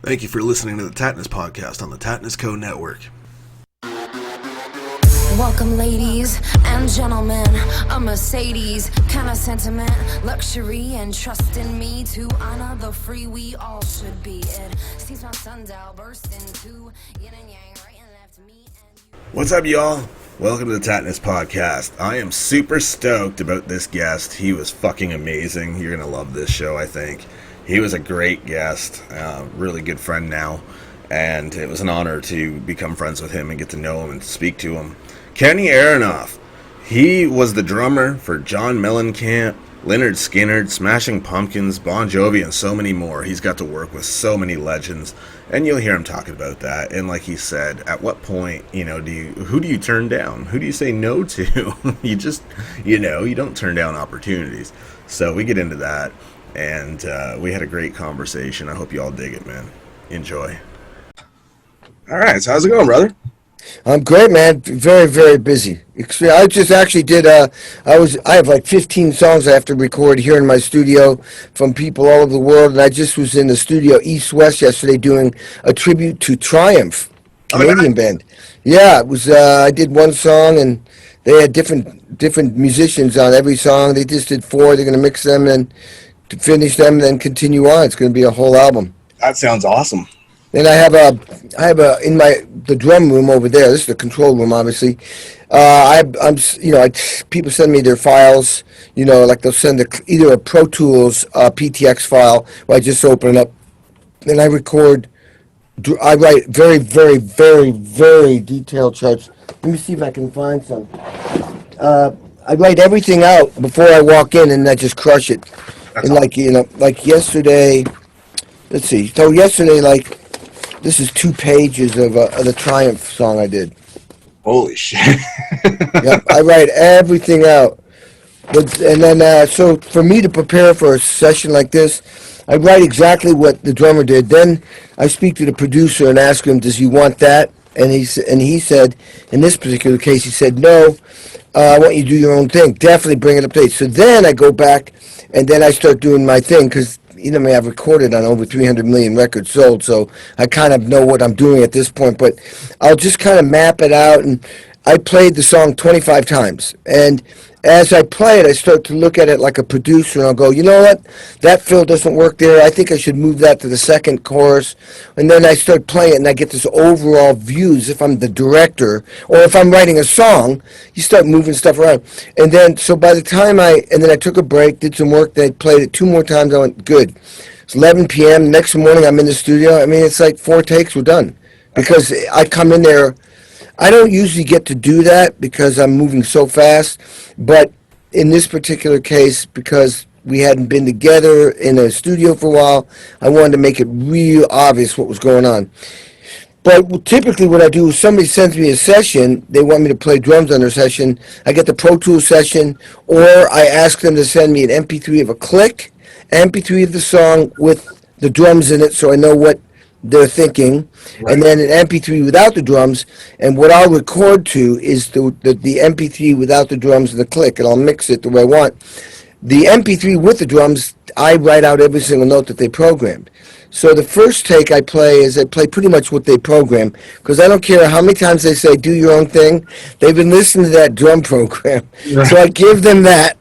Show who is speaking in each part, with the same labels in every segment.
Speaker 1: Thank you for listening to the Tattness podcast on the Tattness Co. Network.
Speaker 2: Welcome, ladies and gentlemen. A Mercedes kind of sentiment, luxury, and trust in me to honor the free we all should be. It seems my sundial burst into yin and yang, right and left, me and you.
Speaker 1: What's up, y'all? Welcome to the Tattness podcast. I am super stoked about this guest. He was fucking amazing. You're gonna love this show, I think. He was a great guest, really good friend now, and it was an honor to become friends with him and get to know him and speak to him. Kenny Aronoff. He was the drummer for John Mellencamp, Lynyrd Skynyrd, Smashing Pumpkins, Bon Jovi, and so many more. He's got to work with so many legends, and you'll hear him talking about that. And like he said, at what point, who do you turn down? Who do you say no to? You just, you don't turn down opportunities. So we get into that, and we had a great conversation. I hope you all dig it, man. Enjoy. All right, so how's it going, brother?
Speaker 3: I'm great, man. Very, very busy. I just actually did. I have like 15 songs I have to record here in my studio from people all over the world, and I just was in the studio East West yesterday doing a tribute to Triumph, Canadian band. Yeah, it was. I did one song, and they had different musicians on every song. They just did 4. They're going to mix them and to finish them, and then continue on. It's going to be a whole album.
Speaker 1: That sounds awesome.
Speaker 3: And I have in the drum room over there. This is the control room, obviously. People send me their files. Like they'll send either a Pro Tools PTX file where I just open it up, and I record. I write very, very, very, very detailed charts. Let me see if I can find some. I write everything out before I walk in, and I just crush it. That's and like yesterday. Let's see. So yesterday, this is 2 pages of the Triumph song I did.
Speaker 1: Holy shit.
Speaker 3: Yep, I write everything out. So for me to prepare for a session like this, I write exactly what the drummer did. Then I speak to the producer and ask him, does he want that? And he said, in this particular case, he said, no, I want you to do your own thing. Definitely bring it up to date. So then I go back, and then I start doing my thing, because I've recorded on over 300 million records sold, so I kind of know what I'm doing at this point, but I'll just kind of map it out, and I played the song 25 times, and as I play it, I start to look at it like a producer, and I'll go, you know what, that fill doesn't work there, I think I should move that to the second chorus, and then I start playing it, and I get this overall view as if I'm the director, or if I'm writing a song, you start moving stuff around, and then, so by the time I took a break, did some work, then I played it 2 more times, I went, good. It's 11 p.m., next morning I'm in the studio, it's like 4 takes, we're done, because I come in there. I don't usually get to do that because I'm moving so fast, but in this particular case, because we hadn't been together in a studio for a while, I wanted to make it real obvious what was going on. But typically what I do is somebody sends me a session, they want me to play drums on their session, I get the Pro Tools session, or I ask them to send me an MP3 of a click, MP3 of the song with the drums in it so I know what they're thinking, right. And then an MP3 without the drums, and what I'll record to is the MP3 without the drums and the click, and I'll mix it the way I want. The MP3 with the drums, I write out every single note that they programmed. So the first take I play pretty much what they program, because I don't care how many times they say, do your own thing, they've been listening to that drum program. Right. So I give them that,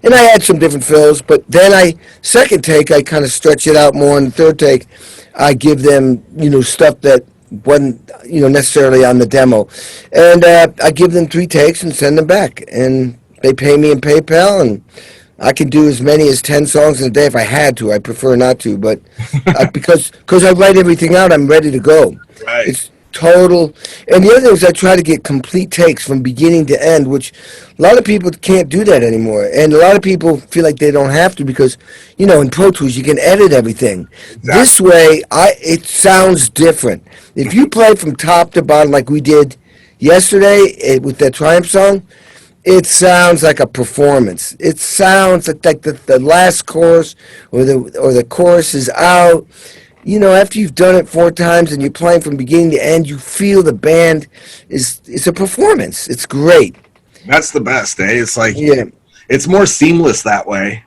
Speaker 3: and I add some different fills, but then second take, I kind of stretch it out more, and the third take, I give them, stuff that wasn't, necessarily on the demo. And I give them 3 takes and send them back. And they pay me in PayPal, and I can do as many as 10 songs in a day if I had to. I prefer not to, but because I write everything out, I'm ready to go.
Speaker 1: Right.
Speaker 3: It's total. And the other thing is I try to get complete takes from beginning to end, which a lot of people can't do that anymore. And a lot of people feel like they don't have to because, in Pro Tools you can edit everything. Exactly. This way, it sounds different. If you play from top to bottom like we did yesterday with that Triumph song, it sounds like a performance. It sounds like the last chorus or the chorus is out. After you've done it 4 times and you're playing from beginning to end, you feel the band it's a performance. It's great.
Speaker 1: That's the best, eh? It's like,
Speaker 3: yeah.
Speaker 1: It's more seamless that way.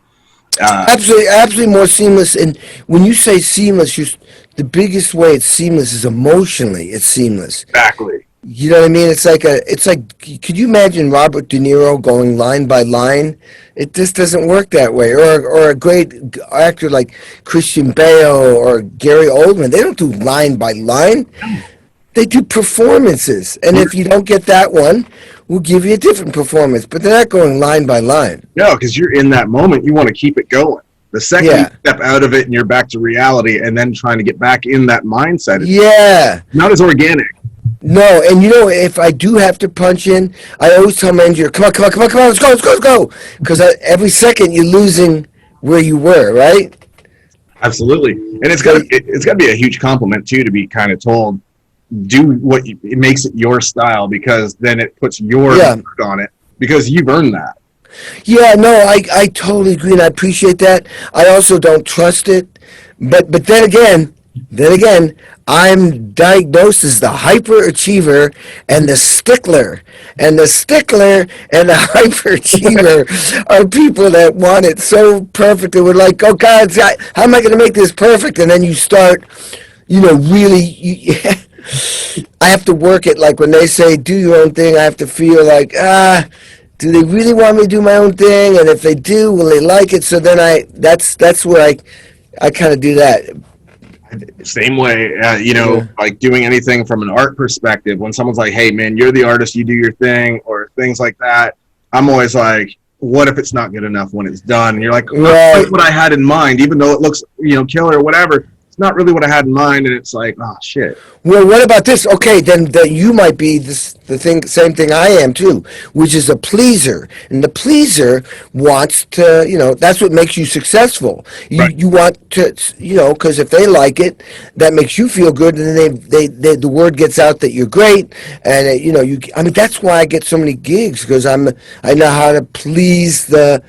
Speaker 3: Absolutely more seamless. And when you say seamless, you're the biggest way it's seamless is emotionally. It's seamless.
Speaker 1: Exactly.
Speaker 3: You know what I mean? It's like, could you imagine Robert De Niro going line by line? It just doesn't work that way. Or a great actor like Christian Bale or Gary Oldman. They don't do line by line. They do performances. And if you don't get that one, we'll give you a different performance. But they're not going line by line.
Speaker 1: No, because you're in that moment. You want to keep it going. The second you step out of it and you're back to reality and then trying to get back in that mindset, it's not as organic.
Speaker 3: No, and if I do have to punch in, I always tell my engineer, come on, let's go. Because every second you're losing where you were, right?
Speaker 1: Absolutely. And it's got to be a huge compliment, too, to be kind of told, do it makes it your style, because then it puts your mark on it, because you've earned that.
Speaker 3: Yeah, no, I totally agree, and I appreciate that. I also don't trust it. But then again, I'm diagnosed as the hyperachiever and the stickler. And the stickler and the hyperachiever are people that want it so perfect. They were like, oh, God, how am I going to make this perfect? And then you start, really... I have to work it. Like when they say, do your own thing, I have to feel like, do they really want me to do my own thing? And if they do, will they like it? So then that's where I kind of do that.
Speaker 1: Same way, like doing anything from an art perspective, when someone's like, hey, man, you're the artist, you do your thing, or things like that, I'm always like, what if it's not good enough when it's done? And you're like, that's what I had in mind, even though it looks, killer or whatever. It's not really what I had in mind, and it's like, oh, shit.
Speaker 3: Well, what about this? Okay, then you might be the same thing I am too, which is a pleaser. And the pleaser wants to, that's what makes you successful. You want to, because if they like it, that makes you feel good, and then the word gets out that you're great, and that's why I get so many gigs, because I know how to please the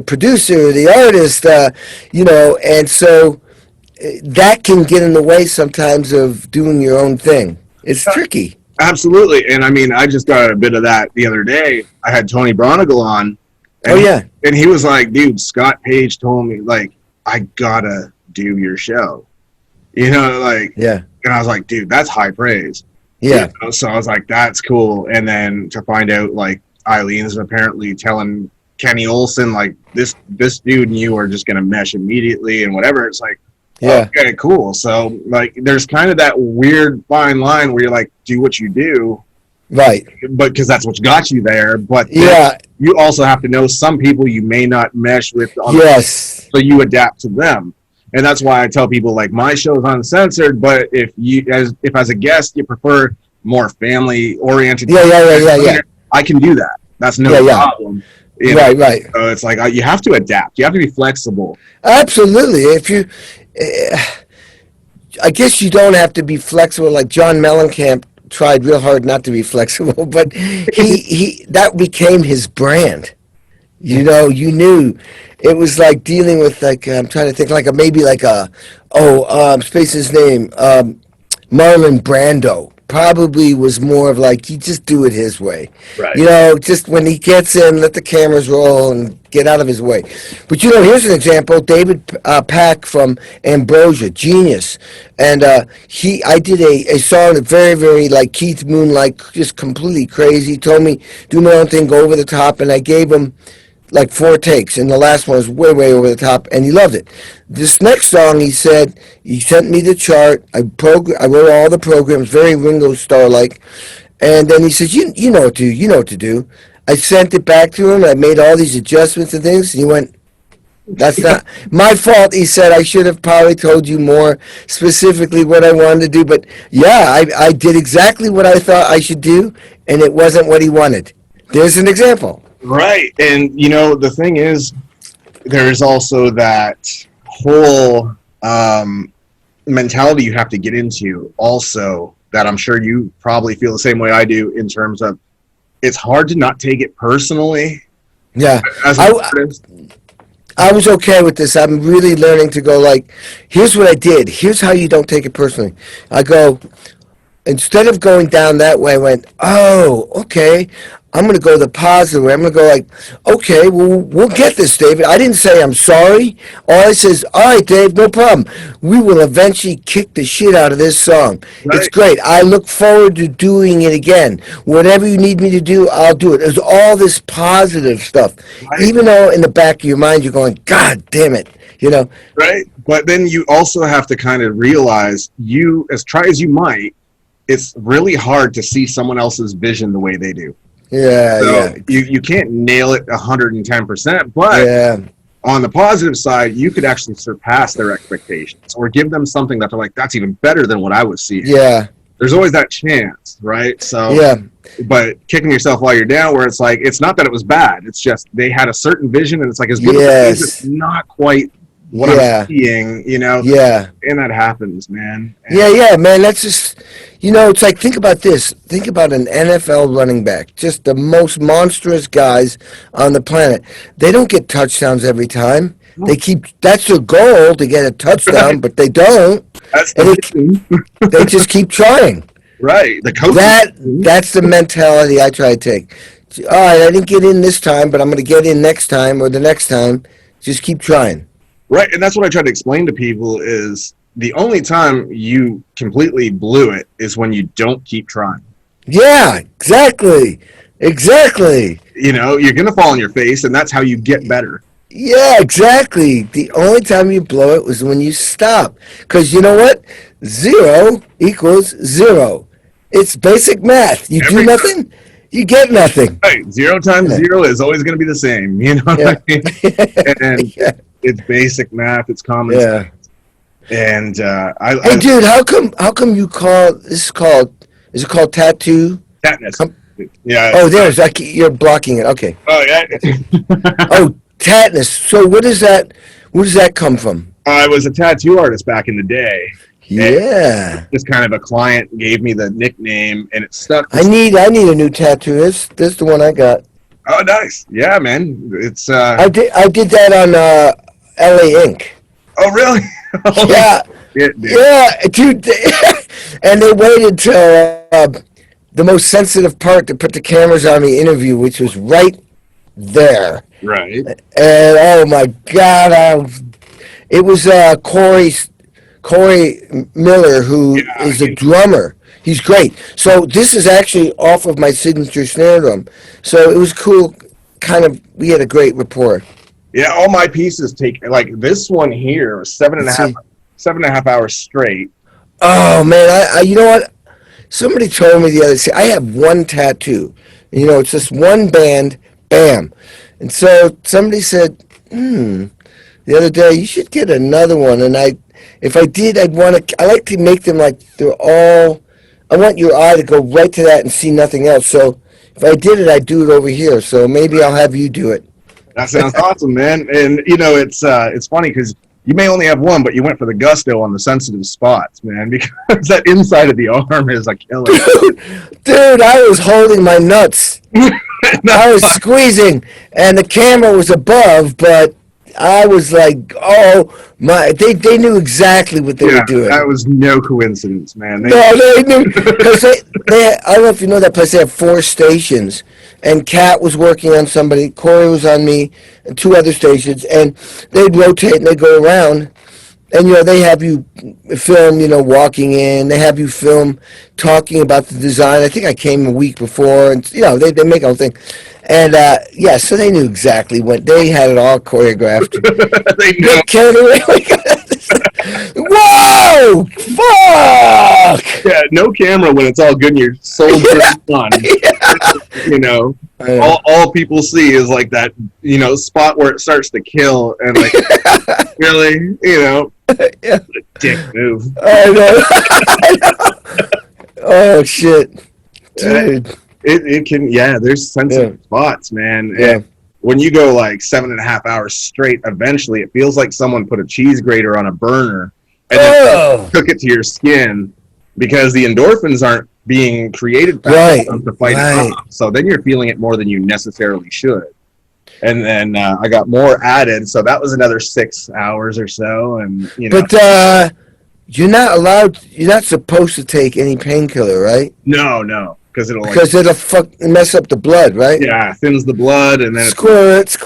Speaker 3: producer, the artist, and so that can get in the way sometimes of doing your own thing. It's tricky.
Speaker 1: Absolutely. And I mean, I just got a bit of that the other day. I had Tony Bronigal on. And he was like, dude, Scott Page told me, like, I gotta do your show. And I was like, dude, that's high praise.
Speaker 3: Yeah.
Speaker 1: So I was like, that's cool. And then to find out, like, Eileen's apparently telling Kenny Olson, like, this dude and you are just going to mesh immediately and whatever. It's like, okay, cool. So, like, there's kind of that weird fine line where you're like, do what you do.
Speaker 3: Right.
Speaker 1: But because that's what got you there. But you also have to know some people you may not mesh with. So you adapt to them. And that's why I tell people, like, my show is uncensored, but if as a guest you prefer more family oriented, I can do that. That's no problem. Right. So it's like you have to adapt. You have to be flexible.
Speaker 3: Absolutely. If you, I guess you don't have to be flexible. Like John Mellencamp tried real hard not to be flexible, but he that became his brand. You knew it was like dealing with, like, I'm trying to think, like space his name, Marlon Brando. Probably was more of like, you just do it his way.
Speaker 1: Right.
Speaker 3: Just when he gets in, let the cameras roll and get out of his way. But here's an example. David Pack from Ambrosia, genius. And I did a song that very, very like Keith Moon, like just completely crazy. Told me, do my own thing, go over the top. And I gave him like 4 takes, and the last one was way, way over the top, and he loved it. This next song, he said, he sent me the chart, I wrote all the programs, very Ringo Starr-like, and then he said, you know what to do. I sent it back to him, I made all these adjustments and things, and he went, that's not my fault. He said, I should have probably told you more specifically what I wanted to do, but I did exactly what I thought I should do, and it wasn't what he wanted. There's an example.
Speaker 1: Right. And, the thing is, there's also that whole mentality you have to get into also, that I'm sure you probably feel the same way I do, in terms of it's hard to not take it personally.
Speaker 3: Yeah.
Speaker 1: As an artist.
Speaker 3: I was okay with this. I'm really learning to go, like, here's what I did. Here's how you don't take it personally. I go, instead of going down that way, I went, oh, okay. I'm going to go the positive way. I'm going to go like, okay, well, we'll get this, David. I didn't say I'm sorry. All I said is, all right, Dave, no problem. We will eventually kick the shit out of this song. It's
Speaker 1: Right.
Speaker 3: great. I look forward to doing it again. Whatever you need me to do, I'll do it. There's all this positive stuff.
Speaker 1: Right.
Speaker 3: Even though in the back of your mind you're going, God damn it, you know?
Speaker 1: Right. But then you also have to kind of realize you, as try as you might, it's really hard to see someone else's vision the way they do.
Speaker 3: Yeah,
Speaker 1: So
Speaker 3: yeah.
Speaker 1: you can't nail it 110%, but
Speaker 3: Yeah.
Speaker 1: on the positive side, you could actually surpass their expectations or give them something that they're like, that's even better than what I was seeing.
Speaker 3: Yeah.
Speaker 1: There's always that chance, right? So,
Speaker 3: Yeah.
Speaker 1: but kicking yourself while you're down, where it's like, it's not that it was bad. It's just they had a certain vision, and it's like, as good as it is, it's not quite what I'm seeing, you know?
Speaker 3: Yeah.
Speaker 1: And that happens, man. And
Speaker 3: Yeah, man. That's just, it's like, think about this. Think about an NFL running back, just the most monstrous guys on the planet. They don't get touchdowns every time. That's their goal to get a touchdown, but they don't.
Speaker 1: that's
Speaker 3: And
Speaker 1: the
Speaker 3: they just keep trying.
Speaker 1: right. The coach.
Speaker 3: That's the mentality I try to take. All right, I didn't get in this time, but I'm going to get in next time or the next time. Just keep trying.
Speaker 1: Right, and that's what I try to explain to people is the only time you completely blew it is when you don't keep trying.
Speaker 3: Yeah, exactly. Exactly.
Speaker 1: You know, you're going to fall on your face, and that's how you get better.
Speaker 3: Yeah, exactly. The only time you blow it was when you stop. Because you know what? 0 equals 0. It's basic math. You do nothing, you get nothing.
Speaker 1: Right, 0 times 0 is always going to be the same. You know what I mean? And it's basic math. It's common sense. And
Speaker 3: hey, dude, how come you call this is it called tattoo?
Speaker 1: Tattness. Yeah.
Speaker 3: Oh, you're blocking it. Okay.
Speaker 1: Oh yeah.
Speaker 3: Oh, Tattness. So where does that come from?
Speaker 1: I was a tattoo artist back in the day.
Speaker 3: Yeah.
Speaker 1: Just kind of a client gave me the nickname, and it stuck.
Speaker 3: I need a new tattoo. This is the one I got.
Speaker 1: Oh, nice. Yeah, man. It's.
Speaker 3: I did that on LA Ink.
Speaker 1: Oh, really?
Speaker 3: Yeah.
Speaker 1: Shit, dude.
Speaker 3: Yeah, dude. And they waited till the most sensitive part to put the cameras on the interview, which was right there.
Speaker 1: Right.
Speaker 3: And oh my God, it was Corey Miller, who is a drummer. He's great. So this is actually off of my signature snare drum. So it was cool. We had a great rapport.
Speaker 1: Yeah, all my pieces take like this one here, 7.5 hours straight.
Speaker 3: Oh man, I you know what? Somebody told me the other day, I have one tattoo. It's just one band, bam. And so somebody said, the other day, you should get another one. And if I did, I like to make them like I want your eye to go right to that and see nothing else. So if I did it, I'd do it over here. So maybe I'll have you do it.
Speaker 1: That sounds awesome, man. And it's funny because you may only have one, but you went for the gusto on the sensitive spots, man, because that inside of the arm is a killer.
Speaker 3: Dude, I was holding my nuts. I was squeezing, and the camera was above, but I was like, oh my! They knew exactly what they were doing.
Speaker 1: That was no coincidence, man.
Speaker 3: They knew because they I don't know if you know that place. They have 4 stations, and Kat was working on somebody. Corey was on me, and 2 other stations, and they'd rotate and they'd go around. And, they have you film, walking in. They have you film talking about the design. I think I came a week before. And, they make a whole thing. And, so they knew exactly what. They had it all choreographed.
Speaker 1: They knew.
Speaker 3: Whoa! Fuck!
Speaker 1: Yeah, no camera when it's all good and you're soldiering on. All people see is like that, spot where it starts to kill and like, really,
Speaker 3: Yeah.
Speaker 1: Dick move.
Speaker 3: I know. Oh shit, dude.
Speaker 1: It can, there's sensitive spots, man.
Speaker 3: Yeah.
Speaker 1: And when you go like 7.5 hours straight, eventually it feels like someone put a cheese grater on a burner and then cook it to your skin because the endorphins aren't being created fast enough to fight it off. So then you're feeling it more than you necessarily should. And then I got more added, so that was another 6 hours or so. And
Speaker 3: But you're not supposed to take any painkiller, right?
Speaker 1: No. because it'll
Speaker 3: mess up the blood, right?
Speaker 1: yeah, thins the blood, and then
Speaker 3: squirt.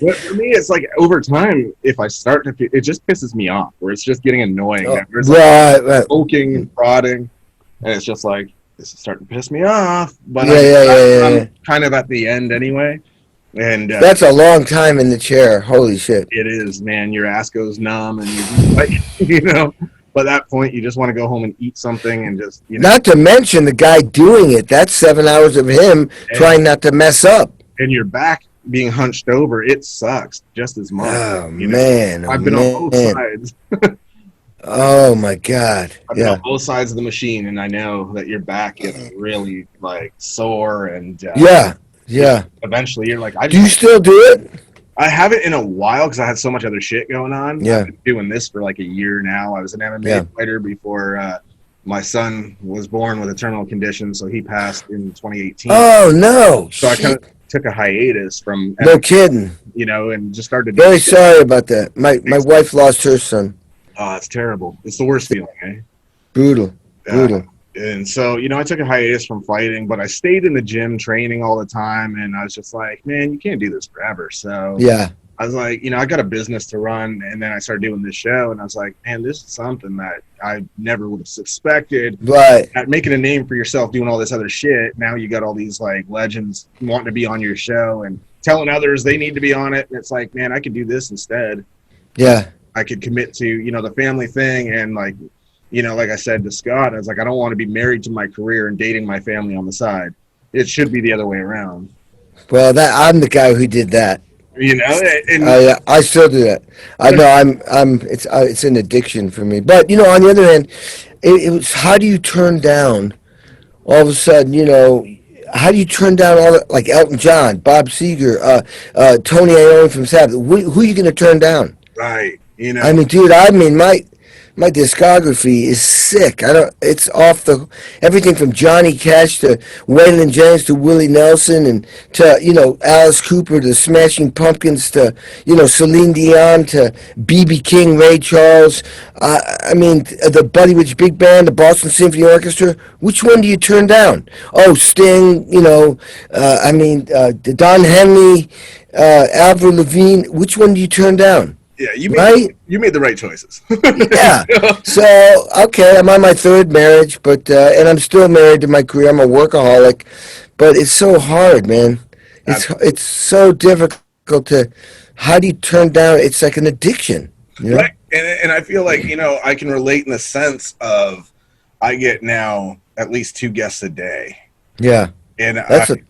Speaker 1: But for me, it's like over time, if I start to, it just pisses me off, where it's just getting annoying. Where it's
Speaker 3: right.
Speaker 1: Poking and prodding, and it's just like, this is starting to piss me off. But I'm kind of at the end anyway. And
Speaker 3: that's a long time in the chair. Holy shit.
Speaker 1: It is, man. Your ass goes numb, and you're like, you know. By that point, you just want to go home and eat something and just, you know.
Speaker 3: Not to mention the guy doing it. That's 7 hours of him trying not to mess up.
Speaker 1: And your back being hunched over, it sucks just as much.
Speaker 3: Oh, man.
Speaker 1: I've been on both sides.
Speaker 3: Oh, my God.
Speaker 1: I've been on both sides of the machine, and I know that your back gets really, like, sore. And
Speaker 3: yeah.
Speaker 1: Eventually, you're like,
Speaker 3: do you still do it?
Speaker 1: I haven't in a while because I had so much other shit going on.
Speaker 3: Yeah.
Speaker 1: I've been doing this for like a year now. I was an MMA fighter before my son was born with a terminal condition, so he passed in 2018.
Speaker 3: Oh, no.
Speaker 1: So I kind of took a hiatus from
Speaker 3: no kidding.
Speaker 1: You know, and just started.
Speaker 3: Very sorry about that. My wife lost her son.
Speaker 1: Oh, it's terrible. It's the worst feeling, eh?
Speaker 3: Brutal.
Speaker 1: And so, you know, I took a hiatus from fighting, but I stayed in the gym training all the time. And I was just like, man, you can't do this forever. So
Speaker 3: yeah,
Speaker 1: I was like, you know, I got a business to run. And then I started doing this show. And I was like, man, this is something that I never would have suspected.
Speaker 3: Right.
Speaker 1: At making a name for yourself, doing all this other shit. Now you got all these like legends wanting to be on your show and telling others they need to be on it. And it's like, man, I could do this instead.
Speaker 3: Yeah.
Speaker 1: I could commit to, you know, the family thing and like, you know, like I said to Scott, I was like, I don't want to be married to my career and dating my family on the side. It should be the other way around.
Speaker 3: Well, I'm the guy who did that.
Speaker 1: You know,
Speaker 3: I still do that. I know it's an addiction for me. But you know, on the other hand, it was how do you turn down all of a sudden? You know, how do you turn down all the, like Elton John, Bob Seger, Tony Iommi from Sabbath? Who are you going to turn down?
Speaker 1: Right. You know,
Speaker 3: I mean, dude. My discography is sick. It's off the everything from Johnny Cash to Waylon Jennings to Willie Nelson and to, you know, Alice Cooper to Smashing Pumpkins to, you know, Celine Dion to B.B. King, Ray Charles. I mean, the Buddy Rich Big Band, the Boston Symphony Orchestra. Which one do you turn down? Oh, Sting. You know, Don Henley, Avril Lavigne. Which one do you turn down?
Speaker 1: Yeah, you made the right choices.
Speaker 3: Yeah. So, okay, I'm on my third marriage, but and I'm still married to my career. I'm a workaholic, but it's so hard, man. It's so difficult to. How do you turn down? It's like an addiction, you know?
Speaker 1: Right. And I feel like, you know, I can relate in the sense of I get now at least 2 guests a day.
Speaker 3: Yeah.
Speaker 1: And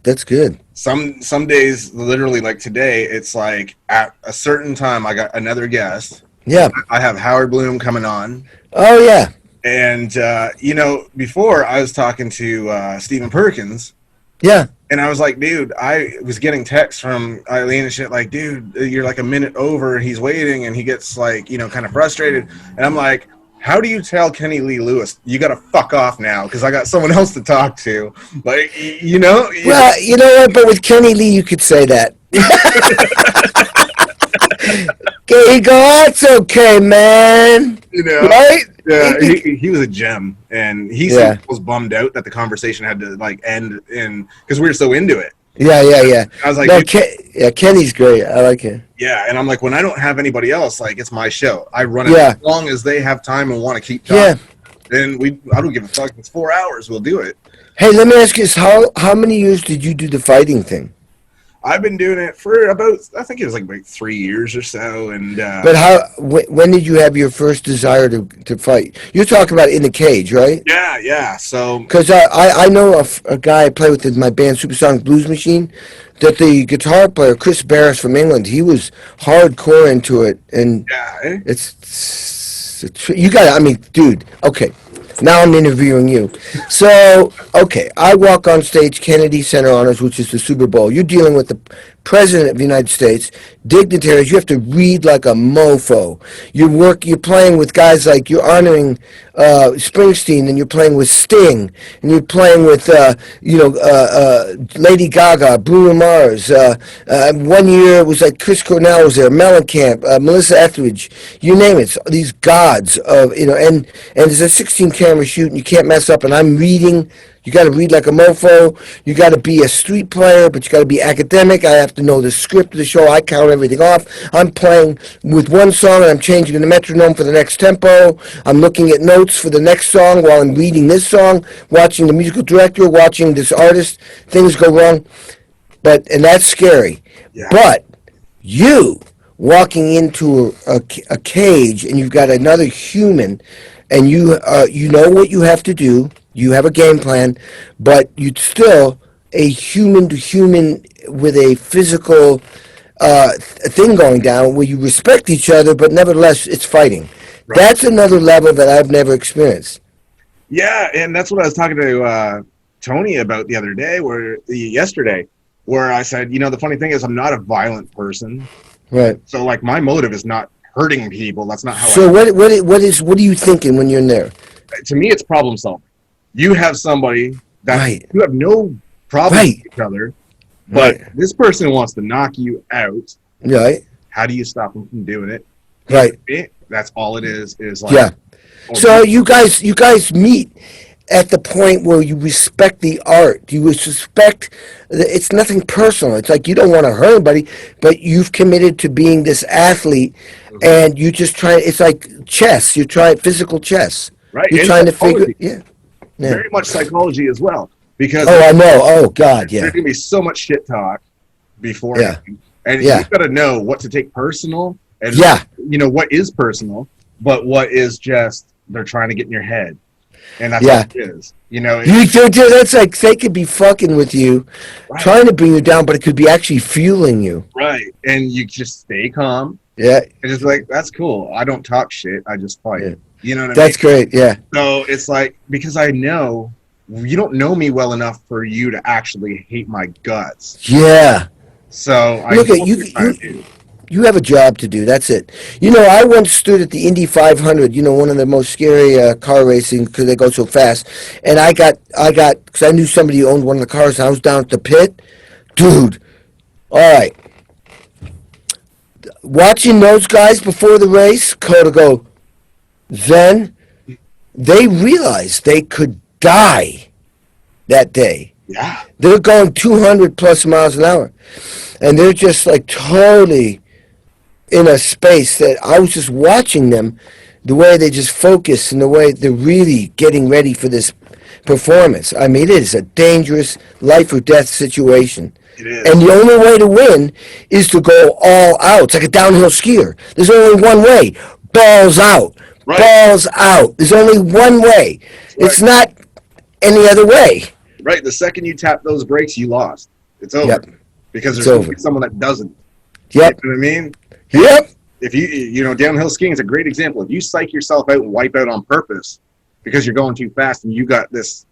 Speaker 3: that's good.
Speaker 1: Some days, literally like today, it's like at a certain time I got another guest.
Speaker 3: Yeah.
Speaker 1: I have Howard Bloom coming on.
Speaker 3: Oh yeah.
Speaker 1: And you know, before I was talking to Stephen Perkins.
Speaker 3: Yeah.
Speaker 1: And I was like, dude, I was getting texts from Eileen and shit like, dude, you're like a minute over, he's waiting, and he gets like, you know, kind of frustrated. And I'm like, how do you tell Kenny Lee Lewis, you got to fuck off now because I got someone else to talk to? Like, you know?
Speaker 3: Well, you know what? But with Kenny Lee, you could say that. Okay, go, it's okay, man.
Speaker 1: You know?
Speaker 3: Right?
Speaker 1: Yeah, he was a gem. And he was bummed out that the conversation had to, like, end because we were so into it.
Speaker 3: Yeah.
Speaker 1: I was like,
Speaker 3: no, Kenny's great. I like him.
Speaker 1: Yeah, and I'm like, when I don't have anybody else, like, it's my show. I run it as long as they have time and want to keep talking. Yeah. Then I don't give a fuck. It's 4 hours. We'll do it.
Speaker 3: Hey, let me ask you this. How many years did you do the fighting thing?
Speaker 1: I've been doing it for about, I think it was like 3 years or so. And
Speaker 3: but when did you have your first desire to fight? You're talking about in the cage, right?
Speaker 1: Yeah. So
Speaker 3: because I know a guy I play with in my band, Supersonic Blues Machine, that the guitar player Chris Barris from England, he was hardcore into it, and it's you got. I mean, dude. Okay. Now I'm interviewing you. So, okay, I walk on stage, Kennedy Center Honors, which is the Super Bowl. You're dealing with the President of the United States, dignitaries, you have to read like a mofo. You're playing with guys like, you're honoring Springsteen, and you're playing with Sting, and you're playing with, Lady Gaga, Bruno Mars. 1 year it was like Chris Cornell was there, Mellencamp, Melissa Etheridge, you name it. These gods of, and there's a 16 camera shoot, and you can't mess up, and I'm reading. You got to read like a mofo. You got to be a street player, but you got to be academic. I have to know the script of the show. I count everything off. I'm playing with one song, and I'm changing the metronome for the next tempo. I'm looking at notes for the next song while I'm reading this song, watching the musical director, watching this artist. Things go wrong, and that's scary.
Speaker 1: Yeah.
Speaker 3: But you walking into a cage, and you've got another human, and you know what you have to do. You have a game plan, but you're still a human to human with a physical thing going down where you respect each other, but nevertheless, it's fighting. Right. That's another level that I've never experienced.
Speaker 1: Yeah, and that's what I was talking to Tony about the other day, yesterday, where I said, the funny thing is I'm not a violent person.
Speaker 3: Right.
Speaker 1: So, like, my motive is not hurting people. That's not how
Speaker 3: So what are you thinking when you're in there?
Speaker 1: To me, it's problem solving. You have somebody that
Speaker 3: right.
Speaker 1: you have no problem
Speaker 3: right.
Speaker 1: with each other, but right. this person wants to knock you out.
Speaker 3: Right.
Speaker 1: How do you stop them from doing it?
Speaker 3: Right.
Speaker 1: That's all it is like.
Speaker 3: Yeah. So you guys meet at the point where you respect the art. You respect, it's nothing personal. It's like you don't want to hurt anybody, but you've committed to being this athlete, and you just try, it's like chess. You try physical chess.
Speaker 1: Right.
Speaker 3: You're trying to figure, yeah.
Speaker 1: Very much psychology as well, because
Speaker 3: I know. Oh God, yeah.
Speaker 1: There's gonna be so much shit talk before, and you've got to know what to take personal, and what is personal, but what is just they're trying to get in your head, and that's what it is.
Speaker 3: That's like they could be fucking with you, trying to bring you down, but it could be actually fueling you.
Speaker 1: Right, and you just stay calm.
Speaker 3: Yeah,
Speaker 1: and it's like that's cool. I don't talk shit. I just fight. Yeah. You know what I mean?
Speaker 3: That's great, yeah.
Speaker 1: So it's like, because I know you don't know me well enough for you to actually hate my guts.
Speaker 3: Yeah.
Speaker 1: So
Speaker 3: look at you. You have a job to do. That's it. I once stood at the Indy 500. One of the most scary car racing because they go so fast. And I got because I knew somebody who owned one of the cars. And I was down at the pit, dude. All right. Watching those guys before the race, go. Then they realized they could die that day.
Speaker 1: Yeah.
Speaker 3: They're going 200 plus miles an hour. And they're just like totally in a space that I was just watching them, the way they just focus and the way they're really getting ready for this performance. I mean, it is a dangerous life or death situation.
Speaker 1: It is.
Speaker 3: And the only way to win is to go all out. It's like a downhill skier. There's only one way. Balls out. Right. Balls out. There's only one way. Right. It's not any other way.
Speaker 1: Right. The second you tap those brakes, you lost. It's over.
Speaker 3: Yep.
Speaker 1: Because there's someone that doesn't.
Speaker 3: Yep.
Speaker 1: You know what I mean?
Speaker 3: Yep.
Speaker 1: If downhill skiing is a great example. If you psych yourself out and wipe out on purpose because you're going too fast and you got this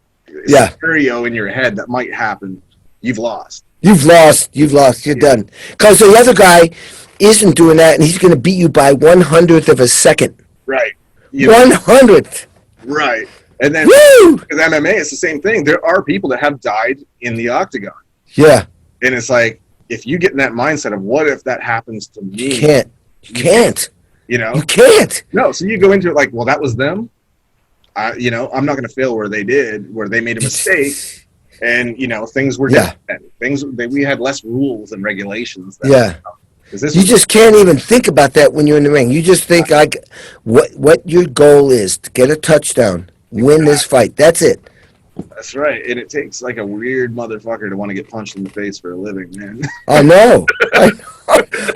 Speaker 1: scenario in your head that might happen, you've lost. You've lost. You're done.
Speaker 3: Because the other guy isn't doing that, and he's going to beat you by 1/100th of a second.
Speaker 1: Right.
Speaker 3: 1/100th.
Speaker 1: Right. And then with MMA, it's the same thing. There are people that have died in the octagon.
Speaker 3: Yeah.
Speaker 1: And it's like, if you get in that mindset of what if that happens to me?
Speaker 3: You can't. You can't.
Speaker 1: No. So you go into it like, well, that was them. I'm not going to fail where they made a mistake. And, things were different. We had less rules and regulations. You just can't even think about that when you're in the ring. You just think what your goal is to get a touchdown, win this fight. That's it. That's right. And it takes like a weird motherfucker to want to get punched in the face for a living, man. I know.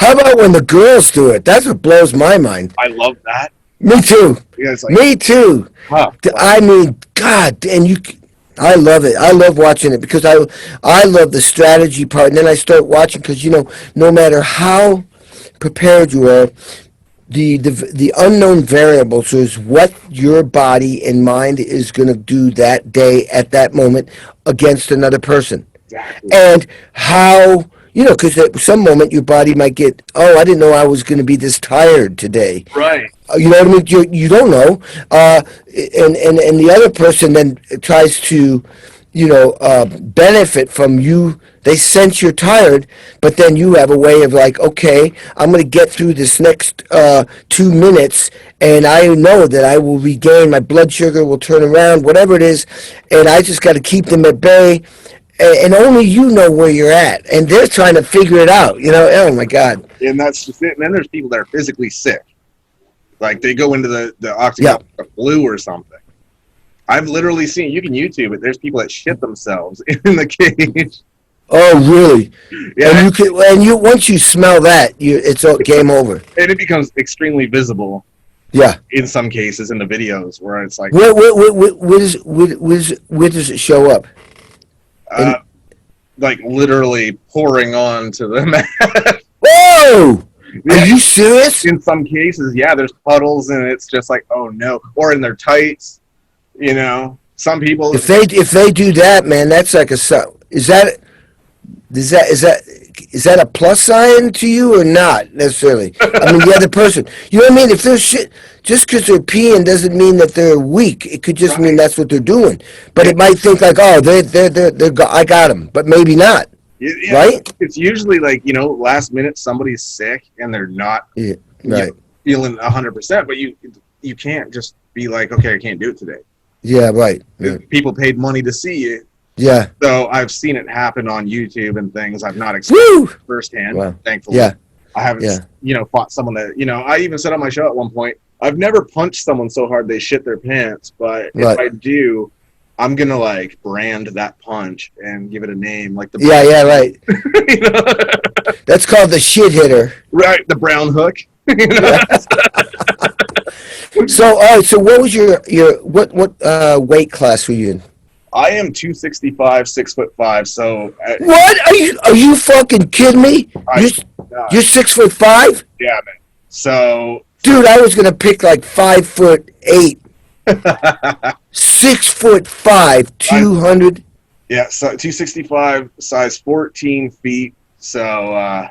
Speaker 1: How about when the girls do it? That's what blows my mind. I love that. Me too. Yeah, me too. Huh. I mean, God, and I love it. I love watching it because I love the strategy part. And then I start watching because, no matter how prepared you are, the unknown variables is what your body and mind is going to do that day at that moment against another person. Exactly. And how
Speaker 3: You know, because at some moment your body might get, oh, I didn't know I was going to be this tired today.
Speaker 1: Right.
Speaker 3: You know what I mean? You don't know. And the other person then tries to, benefit from you. They sense you're tired, but then you have a way of like, okay, I'm going to get through this next 2 minutes, and I know that I will regain, my blood sugar will turn around, whatever it is, and I just got to keep them at bay. And only you know where you're at, and they're trying to figure it out. Oh my God.
Speaker 1: And that's just it. And then there's people that are physically sick. Like they go into the octagon with the flu or something. I've literally seen, you can YouTube it, there's people that shit themselves in the cage.
Speaker 3: Oh, really?
Speaker 1: Yeah.
Speaker 3: And once you smell that, it's game over.
Speaker 1: And it becomes extremely visible.
Speaker 3: Yeah.
Speaker 1: In some cases, in the videos, where it's like,
Speaker 3: where does it show up?
Speaker 1: like literally pouring onto the mat.
Speaker 3: Whoa!
Speaker 1: Yeah.
Speaker 3: Are you serious?
Speaker 1: In some cases, yeah, there's puddles, and it's just like, oh no, or in their tights. Some people.
Speaker 3: If they do that, man, that's like is that a plus sign to you or not necessarily? I mean, the other person. You know what I mean? If they're shit, just because they're peeing doesn't mean that they're weak. It could just mean that's what they're doing. But it might think like, oh, I got them, but maybe not.
Speaker 1: Yeah,
Speaker 3: right?
Speaker 1: It's usually like, last minute somebody's sick and they're not feeling 100%, but you can't just be like, okay, I can't do it today.
Speaker 3: Yeah, right. Yeah.
Speaker 1: People paid money to see you.
Speaker 3: Yeah.
Speaker 1: So I've seen it happen on YouTube and things. I've not experienced it firsthand, thankfully.
Speaker 3: Yeah.
Speaker 1: I haven't, fought someone that, I even said on my show at one point, I've never punched someone so hard they shit their pants, but if I do, I'm going to like brand that punch and give it a name. Like the
Speaker 3: right. That's called the shit hitter.
Speaker 1: Right, the brown hook.
Speaker 3: So, all right, so what was your what weight class were you in?
Speaker 1: I am 265, 6'5". So
Speaker 3: what are you fucking kidding me? You're 6'5"?
Speaker 1: Yeah, man. So,
Speaker 3: dude, I was gonna pick like 5'8". 6'5", 200.
Speaker 1: Yeah, so 265, size 14 feet. So.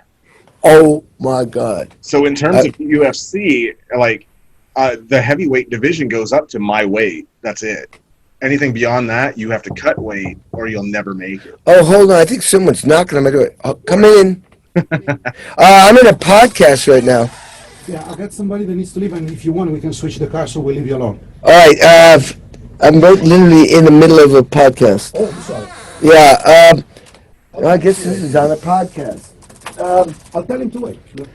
Speaker 3: Oh my God.
Speaker 1: So in terms of UFC, like the heavyweight division goes up to my weight. That's it. Anything beyond that, you have to cut weight or you'll never make it.
Speaker 3: Oh, hold on. I think someone's knocking on my door. Oh, come in. I'm in a podcast right now.
Speaker 4: Yeah, I got somebody that needs to leave, and if you want, we can switch the car so we'll leave you alone.
Speaker 3: All right. I'm literally in the middle of a podcast.
Speaker 4: Oh, sorry.
Speaker 3: Yeah. I guess this is on a podcast.
Speaker 4: I'll tell him to wait.
Speaker 3: Do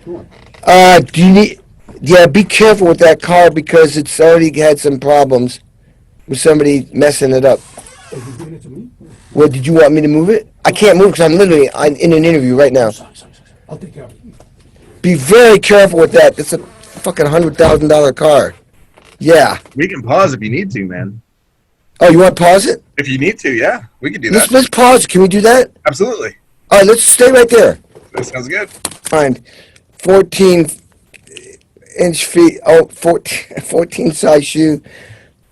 Speaker 3: you need? Yeah, be careful with that car because it's already had some problems with somebody messing it up.
Speaker 4: Are you giving it to me?
Speaker 3: Well, did you want me to move it? I can't move because I'm in an interview right now.
Speaker 4: Sorry. I'll take care of it.
Speaker 3: Be very careful with that. It's a fucking $100,000 car. Yeah.
Speaker 1: We can pause if you need to, man.
Speaker 3: Oh, you want to pause it?
Speaker 1: If you need to, yeah, we can do that.
Speaker 3: Let's pause. Can we do that?
Speaker 1: Absolutely.
Speaker 3: All right, let's stay right there.
Speaker 1: That sounds good.
Speaker 3: Fine. 14-inch feet. Oh, 14 size shoe.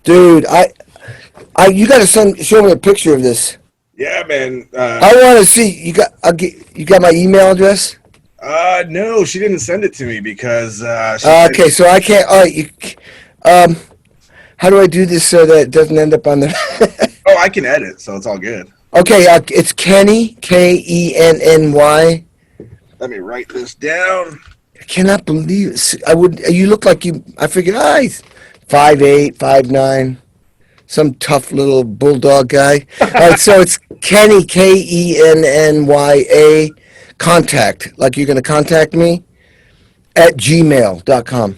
Speaker 3: Dude, you got to show me a picture of this.
Speaker 1: Yeah, man.
Speaker 3: I want to see. You got my email address?
Speaker 1: No, she didn't send it to me because.
Speaker 3: Okay, so I can't. All right, how do I do this so that it doesn't end up on the?
Speaker 1: Oh, I can edit, so it's all good.
Speaker 3: Okay, it's Kenny, Kenny.
Speaker 1: Let me write this down.
Speaker 3: I cannot believe it. You look like you. I figured, he's 5'8", 5'9", some tough little bulldog guy. All right, so it's Kenny, Kennya, contact, like you're going to contact me, at gmail.com.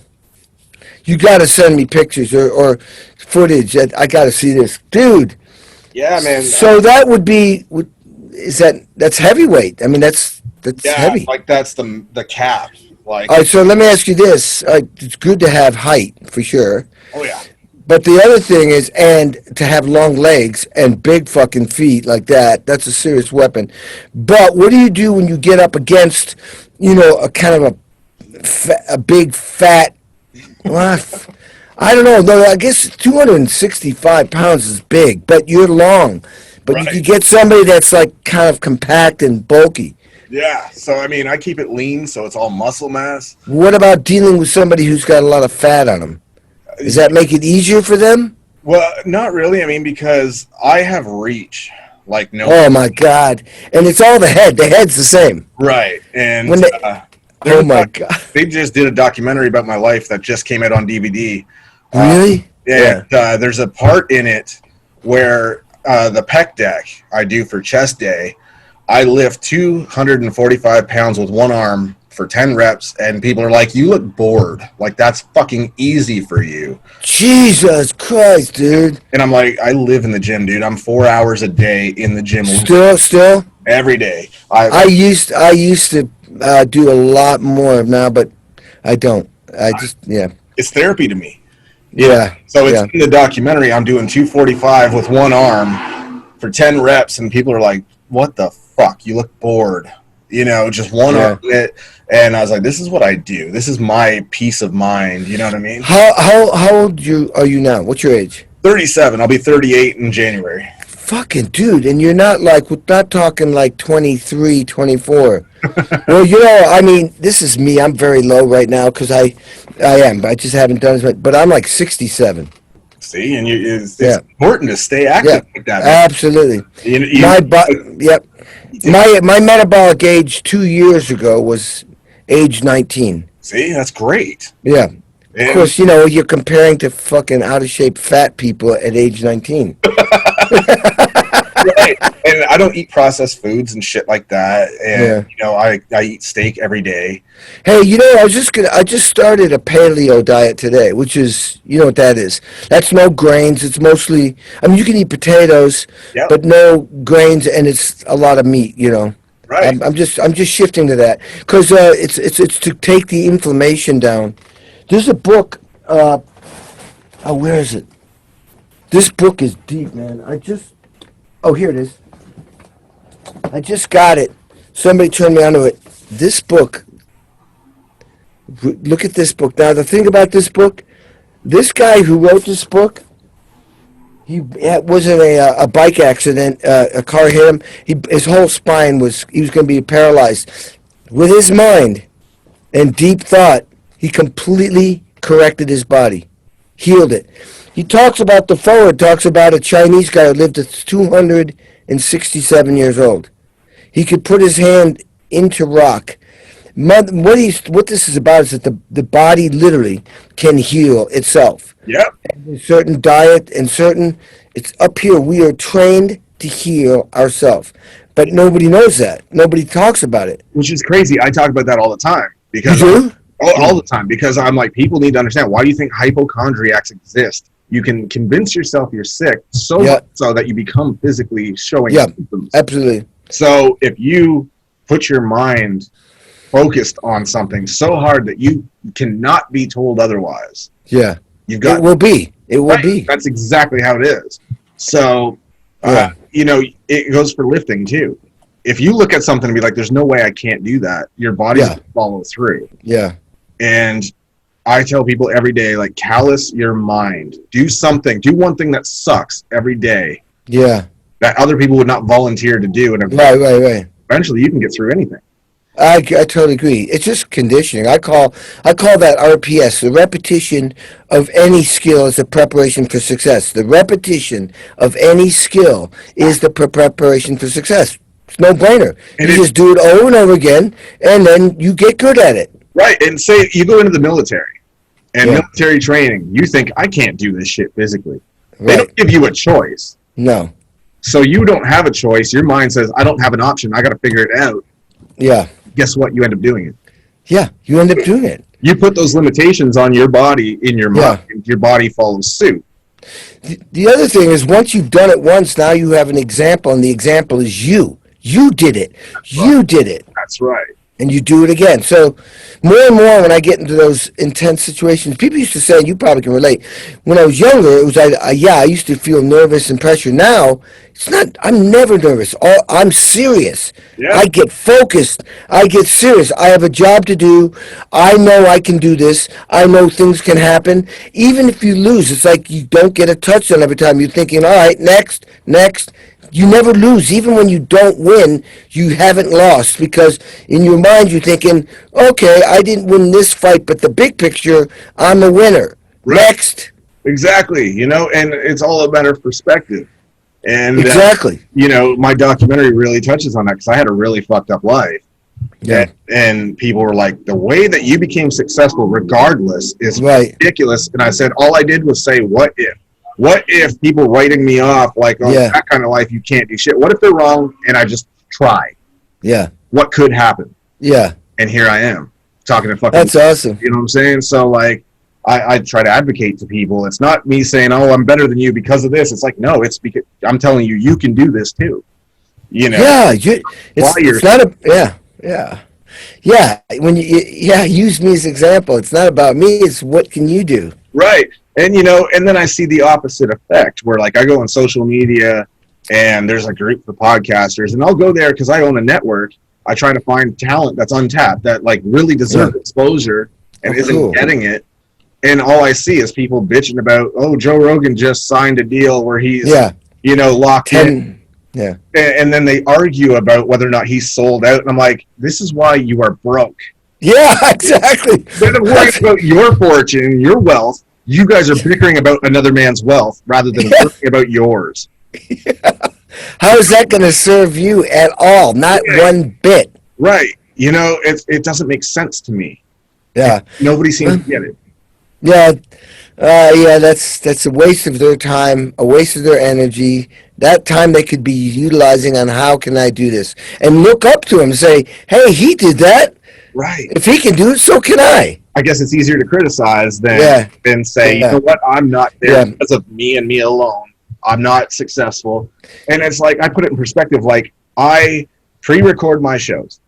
Speaker 3: You got to send me pictures or footage. I got to see this. Dude.
Speaker 1: Yeah, man.
Speaker 3: So that would be, that's heavyweight. I mean, that's heavy.
Speaker 1: Like that's the cap. Like.
Speaker 3: All right, so let me ask you this. It's good to have height, for sure.
Speaker 1: Oh, yeah.
Speaker 3: But the other thing is, and to have long legs and big fucking feet like that, that's a serious weapon. But what do you do when you get up against, a kind of a big fat, I don't know. No, I guess 265 pounds is big, but you're long. But you could get somebody that's like kind of compact and bulky.
Speaker 1: Yeah. So I mean, I keep it lean, so it's all muscle mass.
Speaker 3: What about dealing with somebody who's got a lot of fat on them? Does that make it easier for them?
Speaker 1: Well, not really. I mean, because I have reach like no.
Speaker 3: Oh my God! And it's all the head. The head's the same.
Speaker 1: Right. And
Speaker 3: When they, oh my God!
Speaker 1: they just did a documentary about my life that just came out on DVD.
Speaker 3: Really?
Speaker 1: And there's a part in it where the pec deck I do for chest day, I lift 245 pounds with one arm for 10 reps, and people are like, you look bored. Like, that's fucking easy for you.
Speaker 3: Jesus Christ, dude.
Speaker 1: And I'm like, I live in the gym, dude. I'm 4 hours a day in the gym.
Speaker 3: Still?
Speaker 1: Every day.
Speaker 3: I used to do a lot more now, but I don't.
Speaker 1: It's therapy to me.
Speaker 3: Yeah.
Speaker 1: So it's in the documentary. I'm doing 245 with one arm for 10 reps, and people are like, what the fuck? You look bored. You know, just one arm. And I was like, this is what I do. This is my peace of mind. You know what I mean?
Speaker 3: How old are you now? What's your age?
Speaker 1: 37. I'll be 38 in January.
Speaker 3: Fucking dude, and you're not like, we're not talking like 23, 24. Well, you know, I mean, this is me. I'm very low right now because I am, but I just haven't done as much. But I'm like 67.
Speaker 1: See, and it's important to stay active like that.
Speaker 3: Absolutely. My metabolic age 2 years ago was age 19.
Speaker 1: See, that's great.
Speaker 3: Yeah. Of course, you know, you're comparing to fucking out of shape fat people at age 19.
Speaker 1: Right. And I don't eat processed foods and shit like that. And you know, I eat steak every day.
Speaker 3: Hey, you know, I just started a paleo diet today, which is, you know what that is. That's no grains. It's mostly, I mean, you can eat potatoes, but no grains, and it's a lot of meat, you know.
Speaker 1: Right.
Speaker 3: I'm just shifting to that because it's to take the inflammation down. There's a book. Where is it? This book is deep, man. Here it is. I just got it. Somebody turned me onto it. This book. Look at this book. Now, the thing about this book, this guy who wrote this book, he was in a bike accident. A car hit him. His whole spine he was going to be paralyzed. With his mind and deep thought, he completely corrected his body, healed it. He talks about talks about a Chinese guy who lived to 267 years old. He could put his hand into rock. What this is about is that the body literally can heal itself.
Speaker 1: Yep.
Speaker 3: And certain diet and it's up here. We are trained to heal ourselves. But nobody knows that. Nobody talks about it.
Speaker 1: Which is crazy. I talk about that all the time. Because
Speaker 3: you do?
Speaker 1: All the time. Because I'm like, people need to understand, why do you think hypochondriacs exist? You can convince yourself you're sick so much so that you become physically showing symptoms.
Speaker 3: Absolutely.
Speaker 1: So if you put your mind focused on something so hard that you cannot be told otherwise.
Speaker 3: Yeah.
Speaker 1: You've got
Speaker 3: It will be.
Speaker 1: That's exactly how it is. So, you know, it goes for lifting too. If you look at something and be like, there's no way I can't do that, your body's going to follow through.
Speaker 3: Yeah.
Speaker 1: And I tell people every day, like, callous your mind. Do one thing that sucks every day.
Speaker 3: Yeah.
Speaker 1: That other people would not volunteer to do. And
Speaker 3: right.
Speaker 1: Eventually you can get through anything.
Speaker 3: I totally agree. It's just conditioning. I call that RPS. The repetition of any skill is a preparation for success. The repetition of any skill is the preparation for success. It's no brainer. You just do it over and over again, and then you get good at it.
Speaker 1: Right. And say you go into the military and military training, you think, I can't do this shit physically. Right. They don't give you a choice.
Speaker 3: No.
Speaker 1: So you don't have a choice. Your mind says, I don't have an option. I got to figure it out.
Speaker 3: Yeah.
Speaker 1: Guess what? You end up doing it.
Speaker 3: Yeah, you end up doing it.
Speaker 1: You put those limitations on your body in your mind. Your body follows suit.
Speaker 3: The other thing is, once you've done it once, now you have an example, and the example is you. You did it. You did it.
Speaker 1: That's right.
Speaker 3: And you do it again. So more and more when I get into those intense situations, people used to say, and you probably can relate, when I was younger, it was I used to feel nervous and pressure. Now, it's not, I'm never nervous. I'm serious. Yeah. I get focused. I get serious. I have a job to do. I know I can do this. I know things can happen. Even if you lose, it's like you don't get a touchdown every time. You're thinking, all right, next. you never lose. Even when you don't win, you haven't lost, because in your mind you're thinking, okay, I didn't win this fight, but the big picture, I'm a winner.
Speaker 1: Right.
Speaker 3: Next.
Speaker 1: Exactly. You know, and it's all a matter of perspective. And,
Speaker 3: Exactly.
Speaker 1: you know, my documentary really touches on that because I had a really fucked up life.
Speaker 3: Yeah.
Speaker 1: And people were like, the way that you became successful regardless is
Speaker 3: Right.
Speaker 1: ridiculous. And I said, all I did was say, what if? What if people writing me off like, oh,
Speaker 3: Yeah.
Speaker 1: that kind of life, you can't do shit? What if they're wrong and I just try?
Speaker 3: Yeah.
Speaker 1: What could happen?
Speaker 3: Yeah.
Speaker 1: And here I am talking to fucking.
Speaker 3: That's awesome.
Speaker 1: You know what I'm saying? So, like, I try to advocate to people. It's not me saying, oh, I'm better than you because of this. It's like, no, it's because I'm telling you, you can do this too. You know?
Speaker 3: Yeah.
Speaker 1: While you're-
Speaker 3: It's not a, yeah. Yeah. Yeah. When use me as an example. It's not about me. It's what can you do?
Speaker 1: Right. And, you know, and then I see the opposite effect where, like, I go on social media and there's a group for podcasters, and I'll go there because I own a network. I try to find talent that's untapped, that, like, really deserves exposure and isn't getting it. And all I see is people bitching about, oh, Joe Rogan just signed a deal where he's, you know, locked in.
Speaker 3: Yeah.
Speaker 1: And then they argue about whether or not he's sold out. And I'm like, this is why you are broke.
Speaker 3: Yeah, exactly.
Speaker 1: Instead of worrying about your fortune, your wealth, you guys are bickering about another man's wealth rather than worrying about yours.
Speaker 3: How is that going to serve you at all? Not one bit.
Speaker 1: Right. You know, it doesn't make sense to me.
Speaker 3: Yeah.
Speaker 1: Nobody seems to get it.
Speaker 3: Yeah. That's a waste of their time, a waste of their energy. That time they could be utilizing on how can I do this? And look up to him and say, hey, he did that.
Speaker 1: Right.
Speaker 3: If he can do it, so can I.
Speaker 1: I guess it's easier to criticize than say, you know what, I'm not there because of me and me alone. I'm not successful. And it's like, I put it in perspective, like, I pre-record my shows.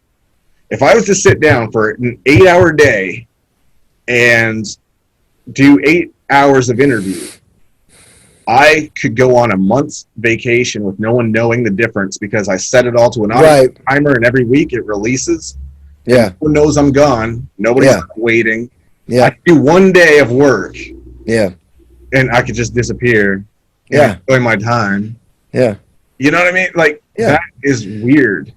Speaker 1: If I was to sit down for an 8-hour day and do 8 hours of interview, I could go on a month's vacation with no one knowing the difference because I set it all to an audio timer, and every week it releases.
Speaker 3: Yeah.
Speaker 1: No one knows I'm gone. Nobody's waiting.
Speaker 3: Yeah.
Speaker 1: I could do one day of work.
Speaker 3: Yeah.
Speaker 1: And I could just disappear.
Speaker 3: Yeah.
Speaker 1: Enjoy my time.
Speaker 3: Yeah.
Speaker 1: You know what I mean? Like, that is weird.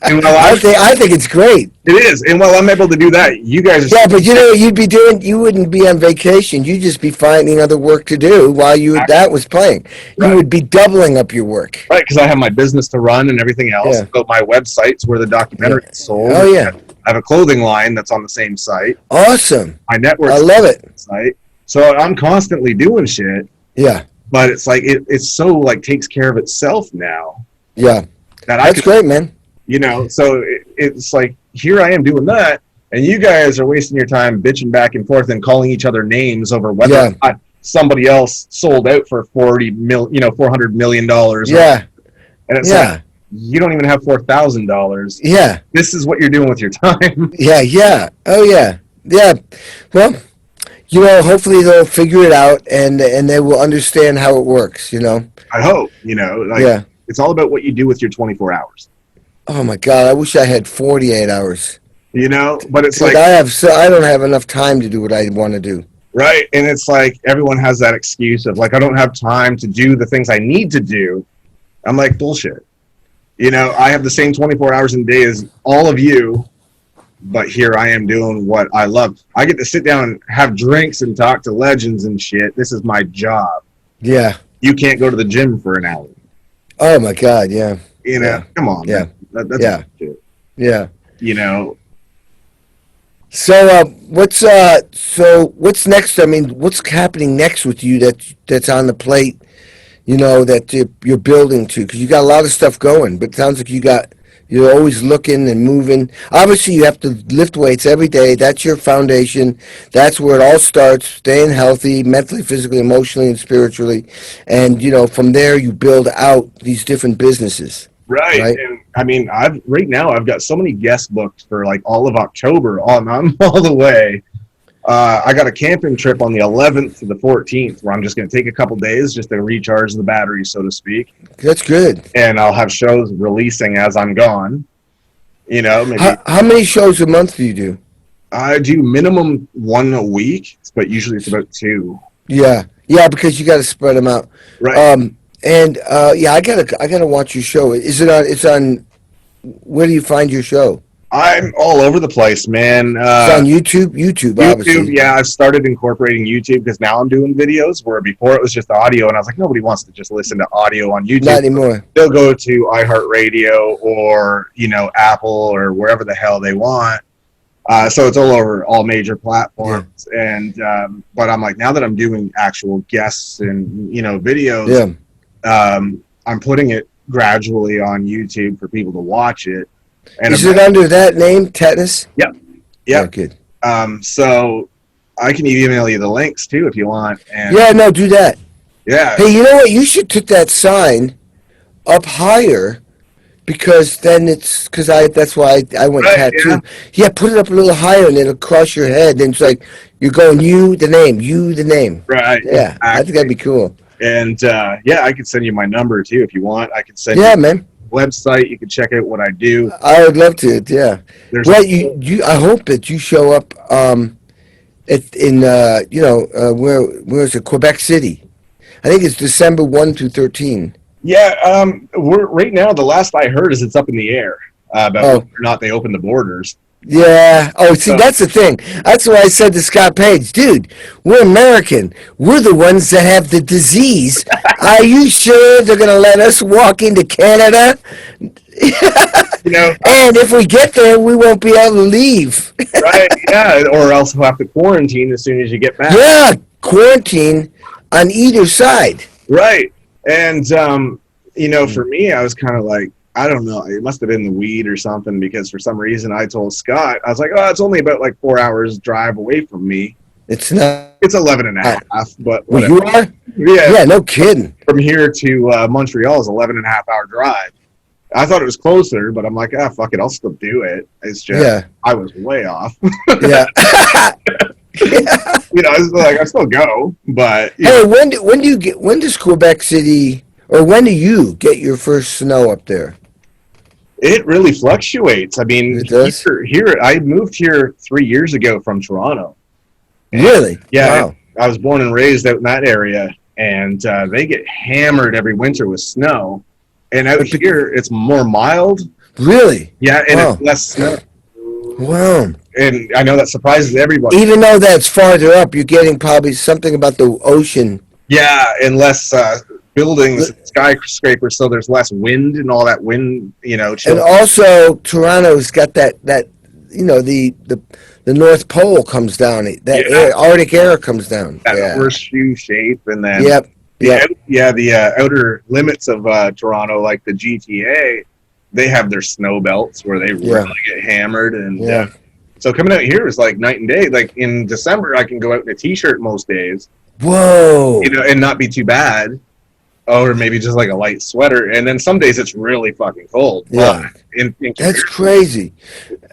Speaker 1: And
Speaker 3: I think it's great.
Speaker 1: It is. And while I'm able to do that, you guys are...
Speaker 3: Yeah, but you know what you'd be doing? You wouldn't be on vacation. You'd just be finding other work to do while that was playing. Right. You would be doubling up your work.
Speaker 1: Right, because I have my business to run and everything else.
Speaker 3: Yeah.
Speaker 1: So my website's where the documentary is sold.
Speaker 3: Oh, yeah.
Speaker 1: I have a clothing line that's on the same site.
Speaker 3: Awesome.
Speaker 1: My network's
Speaker 3: I love it.
Speaker 1: Site. So I'm constantly doing shit.
Speaker 3: Yeah.
Speaker 1: But it's like, it's so, like, takes care of itself now.
Speaker 3: Yeah. That's great, man.
Speaker 1: You know, so it's like, here I am doing that, and you guys are wasting your time bitching back and forth and calling each other names over whether or not somebody else sold out for $400 million.
Speaker 3: Yeah.
Speaker 1: And it's like, you don't even have $4,000.
Speaker 3: Yeah.
Speaker 1: This is what you're doing with your time.
Speaker 3: Yeah. Oh, yeah. Yeah. Well, you know, hopefully they'll figure it out and they will understand how it works, you know.
Speaker 1: I hope, you know. Like, it's all about what you do with your 24 hours.
Speaker 3: Oh my God! I wish I had 48 hours.
Speaker 1: You know, but it's like
Speaker 3: I don't have enough time to do what I want to do.
Speaker 1: Right, and it's like everyone has that excuse of like, I don't have time to do the things I need to do. I'm like, bullshit. You know, I have the same 24 hours in a day as all of you, but here I am doing what I love. I get to sit down and have drinks and talk to legends and shit. This is my job.
Speaker 3: Yeah.
Speaker 1: You can't go to the gym for an hour.
Speaker 3: Oh my God! Yeah.
Speaker 1: You know, come on.
Speaker 3: Yeah.
Speaker 1: That's shit.
Speaker 3: Yeah.
Speaker 1: You know.
Speaker 3: So what's what's next? I mean, what's happening next with you that's on the plate? You know, that you're building to, because you got a lot of stuff going. But it sounds like you're always looking and moving. Obviously, you have to lift weights every day. That's your foundation. That's where it all starts. Staying healthy, mentally, physically, emotionally, and spiritually. And you know, from there you build out these different businesses.
Speaker 1: Right. And I mean, I've got so many guests booked for like all of October. I'm all the way. I got a camping trip on the 11th to the 14th where I'm just going to take a couple days just to recharge the battery, so to speak.
Speaker 3: That's good.
Speaker 1: And I'll have shows releasing as I'm gone. You know, maybe.
Speaker 3: How many shows a month do you do?
Speaker 1: I do minimum 1 a week, but usually it's about 2.
Speaker 3: Yeah, because you got to spread them out.
Speaker 1: Right.
Speaker 3: And yeah, I gotta watch your show. Is it on? It's on. Where do you find your show?
Speaker 1: I'm all over the place, man.
Speaker 3: It's on YouTube. YouTube,
Speaker 1: YouTube,
Speaker 3: obviously.
Speaker 1: yeah, I've started incorporating YouTube because now I'm doing videos where before it was just audio, and I was like, nobody wants to just listen to audio on YouTube.
Speaker 3: Not anymore.
Speaker 1: They'll go to iHeartRadio or Apple or wherever the hell they want. So it's all over all major platforms, and but I'm like, now that I'm doing actual guests and videos, I'm putting it gradually on YouTube for people to watch it. And
Speaker 3: Is it under that name, Tattness?
Speaker 1: Yep.
Speaker 3: Yeah, good.
Speaker 1: So I can email you the links too if you want. And
Speaker 3: Yeah, no, do that.
Speaker 1: yeah,
Speaker 3: Hey, you know what? You should put that sign up higher because then that's why I went
Speaker 1: Right,
Speaker 3: tattoo. Yeah, put it up a little higher and it'll cross your head. And it's like you're going you the name.
Speaker 1: right.
Speaker 3: Yeah, I think that'd be cool.
Speaker 1: And yeah, I can send you my number too if you want. I can send
Speaker 3: Yeah,
Speaker 1: you
Speaker 3: man.
Speaker 1: website. You can check out what I do.
Speaker 3: I would love to. Yeah.
Speaker 1: There's
Speaker 3: Well, you. I hope that you show up. Where's it? Quebec City. I think it's December 1 through 13.
Speaker 1: yeah. We're right now. The last I heard is it's up in the air about whether or not they open the borders.
Speaker 3: Yeah. Oh, see, that's the thing. That's why I said to Scott Page, dude, we're American. We're the ones that have the disease. Are you sure they're going to let us walk into Canada? And if we get there, we won't be able to leave.
Speaker 1: Right? Yeah, or else we'll have to quarantine as soon as you get back.
Speaker 3: Yeah, quarantine on either side.
Speaker 1: Right. And for me, I was kind of like, I don't know. It must have been the weed or something because for some reason I told Scott, I was like, oh, it's only about like 4 hours drive away from me.
Speaker 3: It's not.
Speaker 1: It's 11 and a half, but
Speaker 3: Well,
Speaker 1: whatever.
Speaker 3: you are?
Speaker 1: Yeah.
Speaker 3: Yeah, no kidding.
Speaker 1: From here to Montreal is 11 and a half hour drive. I thought it was closer, but I'm like, fuck it. I'll still do it. It's just, I was way off.
Speaker 3: Yeah.
Speaker 1: I was like, I still go, but.
Speaker 3: Hey, when does Quebec City, or when do you get your first snow up there?
Speaker 1: It really fluctuates. I mean,
Speaker 3: It does?
Speaker 1: here, I moved here 3 years ago from Toronto.
Speaker 3: Really?
Speaker 1: Yeah,
Speaker 3: Wow.
Speaker 1: I was born and raised out in that area, and they get hammered every winter with snow. And out here, it's more mild.
Speaker 3: Really?
Speaker 1: Yeah, and it's less snow.
Speaker 3: Wow.
Speaker 1: And I know that surprises everybody.
Speaker 3: Even though that's farther up, you're getting probably something about the ocean.
Speaker 1: Yeah, and less buildings, skyscrapers, so there's less wind and all that wind, chill.
Speaker 3: And also, Toronto's got that the North Pole comes down. That Arctic air comes down.
Speaker 1: That horseshoe shape, and then
Speaker 3: the
Speaker 1: outer limits of Toronto, like the GTA, they have their snow belts where they really get hammered, and so coming out here is like night and day. Like in December, I can go out in a t-shirt most days.
Speaker 3: Whoa!
Speaker 1: And not be too bad, or maybe just like a light sweater. And then some days it's really fucking cold.
Speaker 3: Yeah, that's crazy.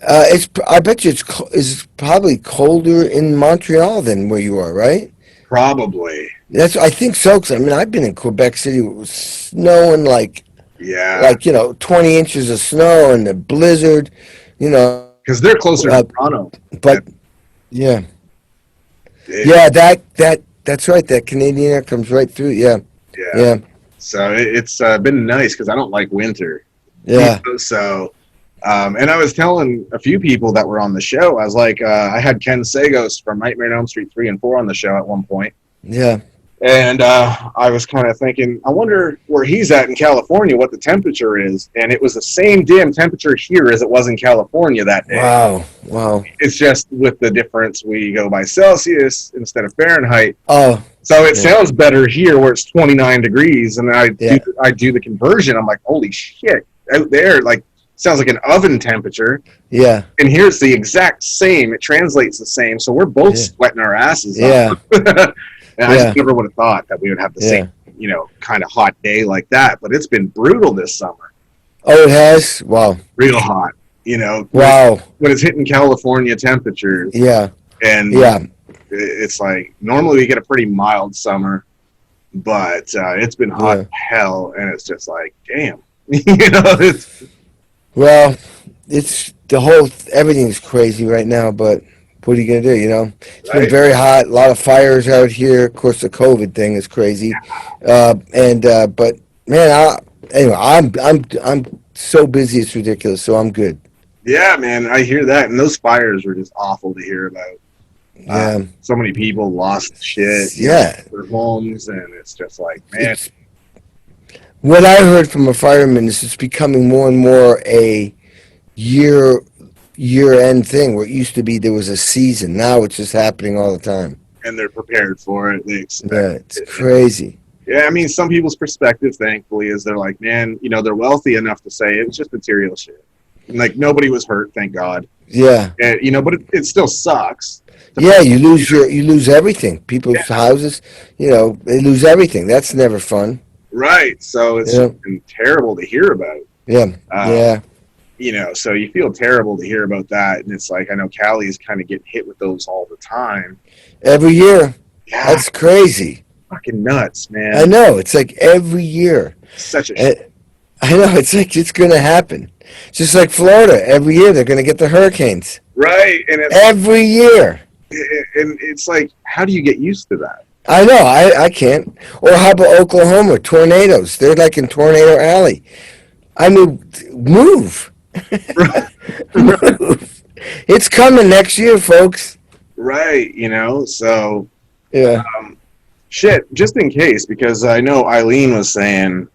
Speaker 3: I bet you it's probably colder in Montreal than where you are, right?
Speaker 1: Probably.
Speaker 3: I think so. 'Cause, I mean, I've been in Quebec City. It was snowing like 20 inches of snow and a blizzard.
Speaker 1: Because they're closer to Toronto.
Speaker 3: But that's right. That Canadian air comes right through. Yeah.
Speaker 1: So it's been nice because I don't like winter.
Speaker 3: Yeah.
Speaker 1: So, and I was telling a few people that were on the show, I was like, I had Ken Sagos from Nightmare on Elm Street 3 and 4 on the show at one point.
Speaker 3: Yeah.
Speaker 1: And I was kind of thinking, I wonder where he's at in California, what the temperature is. And it was the same damn temperature here as it was in California that day.
Speaker 3: Wow.
Speaker 1: It's just with the difference we go by Celsius instead of Fahrenheit.
Speaker 3: Oh.
Speaker 1: So it sounds better here where it's 29 degrees. And I do the conversion. I'm like, holy shit. Out there, like, sounds like an oven temperature.
Speaker 3: Yeah.
Speaker 1: And here it's the exact same. It translates the same. So we're both sweating our asses off. And I just never would have thought that we would have the same, kind of hot day like that. But it's been brutal this summer.
Speaker 3: Oh, it has? Wow.
Speaker 1: Real hot,
Speaker 3: Wow.
Speaker 1: When it's hitting California temperatures.
Speaker 3: Yeah.
Speaker 1: And it's like, normally we get a pretty mild summer, but it's been hot as hell. And it's just like, damn.
Speaker 3: Everything's crazy right now, but what are you going to do, you know? It's been
Speaker 1: Right.
Speaker 3: very hot, a lot of fires out here. Of course, the COVID thing is crazy. But man, anyway, I'm so busy, it's ridiculous, so I'm good.
Speaker 1: Yeah, man, I hear that. And those fires were just awful to hear about.
Speaker 3: Yeah.
Speaker 1: So many people lost shit,
Speaker 3: Yeah.
Speaker 1: their homes, and it's just like, man.
Speaker 3: It's, what I heard from a fireman is it's becoming more and more a year end thing where it used to be there was a season. Now it's just happening all the time.
Speaker 1: And they're prepared for it. They expect
Speaker 3: Yeah, it's
Speaker 1: it.
Speaker 3: crazy.
Speaker 1: Yeah, I mean, some people's perspective, thankfully, is they're like, man, they're wealthy enough to say it was just material shit. And, like, nobody was hurt, thank God.
Speaker 3: Yeah.
Speaker 1: And, but it still sucks.
Speaker 3: Yeah, you lose everything. People's houses, they lose everything. That's never fun.
Speaker 1: Right. So it's been terrible to hear about.
Speaker 3: Yeah.
Speaker 1: So you feel terrible to hear about that. And it's like, I know Callie's kind of getting hit with those all the time.
Speaker 3: Every year.
Speaker 1: Yeah.
Speaker 3: That's crazy.
Speaker 1: Fucking nuts, man.
Speaker 3: I know. It's like every year.
Speaker 1: Such a
Speaker 3: I know. It's like it's going to happen. Just like Florida. Every year they're going to get the hurricanes.
Speaker 1: Right. And it's,
Speaker 3: every year.
Speaker 1: And it's like, how do you get used to that?
Speaker 3: I know. I can't. Or how about Oklahoma? Tornadoes. They're like in Tornado Alley. I mean, move. Move. It's coming next year, folks.
Speaker 1: Right. So.
Speaker 3: Yeah.
Speaker 1: Shit, just in case, because I know Eileen was saying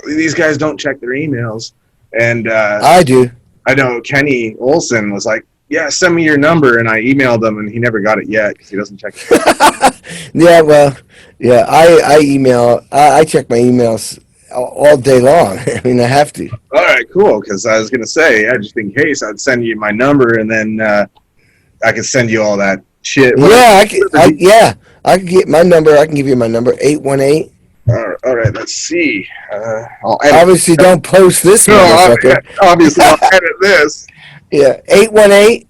Speaker 1: these guys don't check their emails. And
Speaker 3: I do.
Speaker 1: I know Kenny Olson was like, yeah, send me your number. And I emailed him, and he never got it yet because he doesn't check it.
Speaker 3: Yeah, well, yeah, I email. I check my emails all day long. I mean, I have to.
Speaker 1: All right, cool, because I was going to say, just in case, I'd send you my number, and then I could send you all that shit.
Speaker 3: Yeah, I can get my number. I can give you my number, 818.
Speaker 1: All right, let's see.
Speaker 3: Obviously, don't post this.
Speaker 1: No, obviously, I'll edit this.
Speaker 3: Yeah, 818.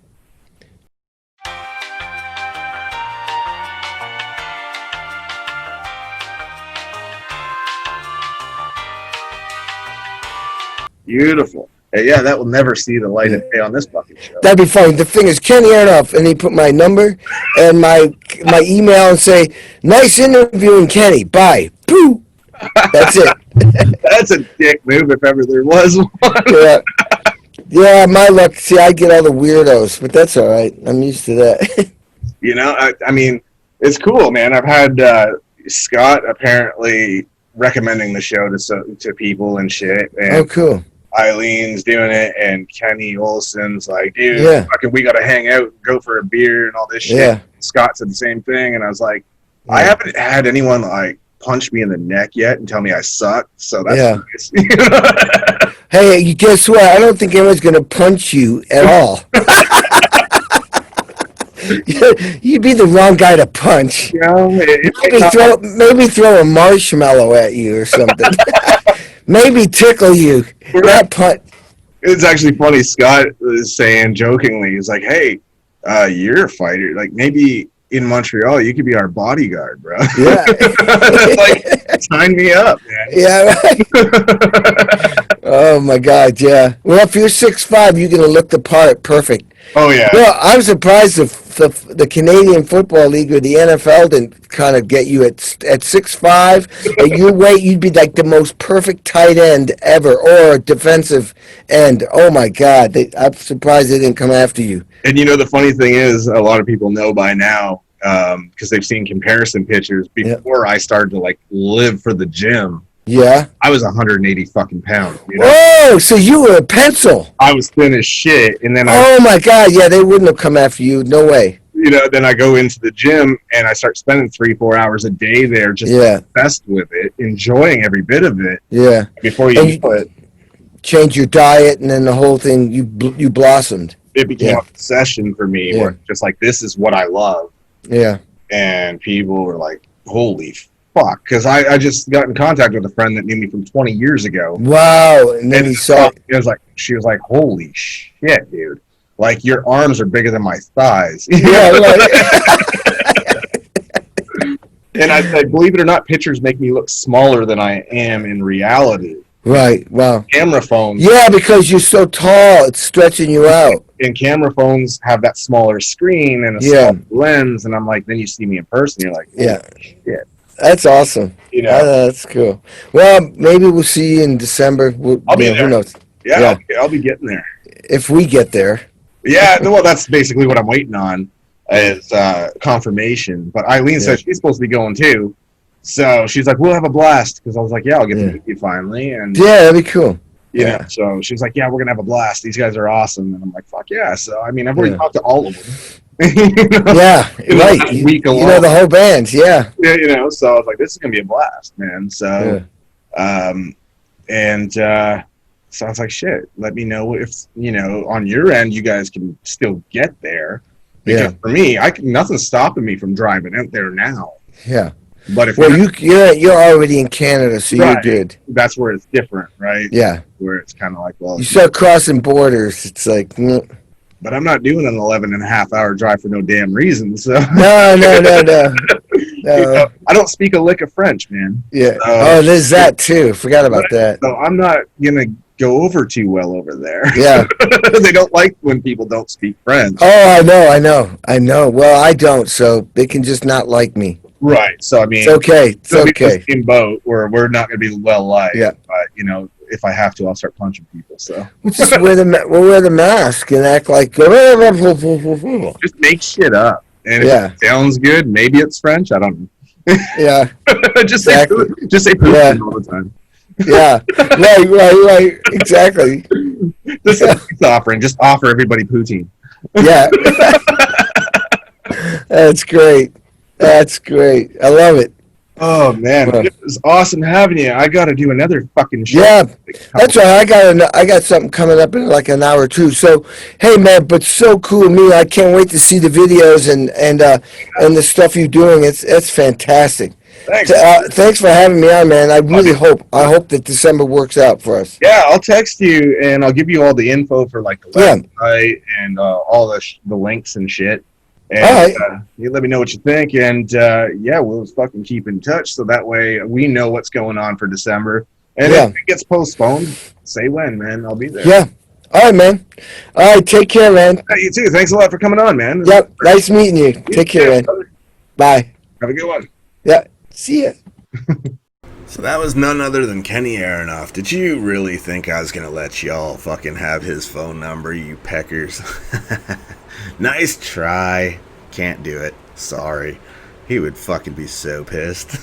Speaker 1: Beautiful. Hey, yeah, that will never see the light of day on this fucking show.
Speaker 3: That'd be funny. The thing is, Kenny Aronoff, and he put my number and my email and say, "Nice interviewing, Kenny. Bye." Pooh. That's it.
Speaker 1: That's a dick move if ever there was one.
Speaker 3: Yeah, my luck. See, I get all the weirdos, but that's all right. I'm used to that.
Speaker 1: I mean, it's cool, man. I've had Scott apparently recommending the show to people and shit. And
Speaker 3: oh, cool.
Speaker 1: Eileen's doing it, and Kenny Olson's like, dude, fucking, we got to hang out and go for a beer and all this shit.
Speaker 3: Yeah.
Speaker 1: Scott said the same thing, and I was like, I haven't had anyone like punch me in the neck yet and tell me I suck, so that's nice.
Speaker 3: Hey, guess what? I don't think anyone's going to punch you at all. You'd be the wrong guy to punch. Maybe throw a marshmallow at you or something. Maybe tickle you. Not punch.
Speaker 1: It's actually funny. Scott was saying jokingly, he's like, "Hey, you're a fighter. Like maybe in Montreal, you could be our bodyguard, bro."
Speaker 3: Yeah.
Speaker 1: Like, sign me up, man.
Speaker 3: Yeah. Right. Oh my God. Yeah. Well, if you're 6'5", you're gonna look the part. Perfect.
Speaker 1: Oh yeah.
Speaker 3: Well, I'm surprised if the Canadian Football League or the NFL didn't kind of get you at 6'5". At your weight, you'd be like the most perfect tight end ever, or a defensive end. Oh my God, I'm surprised they didn't come after you.
Speaker 1: And the funny thing is, a lot of people know by now because they've seen comparison pictures. Before I started to like live for the gym,
Speaker 3: yeah,
Speaker 1: I was 180 fucking pounds.
Speaker 3: Whoa! So you were a pencil.
Speaker 1: I was thin as shit, and then
Speaker 3: oh my God, yeah, they wouldn't have come after you. No way.
Speaker 1: Then I go into the gym and I start spending 3-4 hours a day there, just obsessed with it, enjoying every bit of it.
Speaker 3: Yeah.
Speaker 1: Before you
Speaker 3: change your diet, and then the whole thing, you blossomed.
Speaker 1: It became an obsession for me. Where just like, this is what I love.
Speaker 3: Yeah.
Speaker 1: And people were like, "Holy fuck!" Because I just got in contact with a friend that knew me from 20 years ago.
Speaker 3: Wow. And then he saw it.
Speaker 1: She was like, "Holy shit, dude! Like your arms are bigger than my thighs."
Speaker 3: Yeah. Right.
Speaker 1: And I believe it or not, pictures make me look smaller than I am in reality.
Speaker 3: Right. Wow.
Speaker 5: Camera phones.
Speaker 3: Yeah, because you're so tall, it's stretching you out.
Speaker 5: And camera phones have that smaller screen and a
Speaker 3: Yeah.
Speaker 5: smaller lens, and I'm like, then you see me in person, you're like,
Speaker 3: Yeah.
Speaker 5: shit.
Speaker 3: That's awesome.
Speaker 5: You know,
Speaker 3: That's cool. Well, maybe we'll see you in December.
Speaker 5: I'll be
Speaker 3: Who
Speaker 5: there.
Speaker 3: knows?
Speaker 5: Yeah, I'll be getting there.
Speaker 3: If we get there.
Speaker 5: Yeah, well, that's basically what I'm waiting on is confirmation. But Eileen said she's supposed to be going too, so she's like, "We'll have a blast." Because I was like, "Yeah, I'll get to meet you finally." And
Speaker 3: yeah, that'd be cool.
Speaker 5: you know, so she's like, "Yeah, we're gonna have a blast. These guys are awesome." And I'm like, "Fuck yeah!" So I mean, I've already talked to all of them.
Speaker 3: Yeah, right.
Speaker 5: Week
Speaker 3: you know the whole band. Yeah.
Speaker 5: Yeah, you know. So I was like, "This is gonna be a blast, man." So, so I was like, "Shit, let me know if on your end you guys can still get there." Because for me, nothing's stopping me from driving out there now.
Speaker 3: Yeah.
Speaker 5: But if
Speaker 3: you're already in Canada, so you're good.
Speaker 5: That's where it's different, right?
Speaker 3: Yeah.
Speaker 5: Where it's kind of like, well,
Speaker 3: you start crossing borders, it's like.
Speaker 5: But I'm not doing an 11.5-hour drive for no damn reason. So
Speaker 3: no.
Speaker 5: I don't speak a lick of French, man.
Speaker 3: Yeah. There's that too. Forgot about that.
Speaker 5: So I'm not gonna go over too well over there.
Speaker 3: Yeah.
Speaker 5: They don't like when people don't speak French.
Speaker 3: Oh, I know. Well, I don't, so they can just not like me.
Speaker 5: Right. So I mean,
Speaker 3: it's okay. It's okay.
Speaker 5: In the same boat where we're not gonna be well liked.
Speaker 3: Yeah.
Speaker 5: But if I have to, I'll start punching people. So
Speaker 3: we'll just wear the mask and act like.
Speaker 5: Just make shit up. And if it sounds good, maybe it's French. I don't know.
Speaker 3: Yeah.
Speaker 5: Just say Putin all the time.
Speaker 3: Yeah. Right. Exactly.
Speaker 5: This is offering. Just offer everybody poutine.
Speaker 3: Yeah. That's great. I love it.
Speaker 5: Oh man, it was awesome having you. I got to do another fucking show.
Speaker 3: Yeah, that's right. I got something coming up in like an hour or two. So, hey man, but so cool, me. I can't wait to see the videos and the stuff you're doing. It's fantastic.
Speaker 5: Thanks.
Speaker 3: Thanks for having me on, man. I hope that December works out for us.
Speaker 5: Yeah, I'll text you and I'll give you all the info for like the website and all the links and shit. And
Speaker 3: all right.
Speaker 5: You let me know what you think, and we'll fucking keep in touch so that way we know what's going on for December. And if it gets postponed, say when, man. I'll be there.
Speaker 3: Yeah. All right, man. All right, take care, man.
Speaker 5: Hey, you too. Thanks a lot for coming on, man.
Speaker 3: Yep. Nice meeting you. Take care, man. Bye.
Speaker 5: Have a good one.
Speaker 3: Yeah. See ya.
Speaker 1: So that was none other than Kenny Aronoff. Did you really think I was going to let y'all fucking have his phone number, you peckers? Nice try. Can't do it. Sorry. He would fucking be so pissed.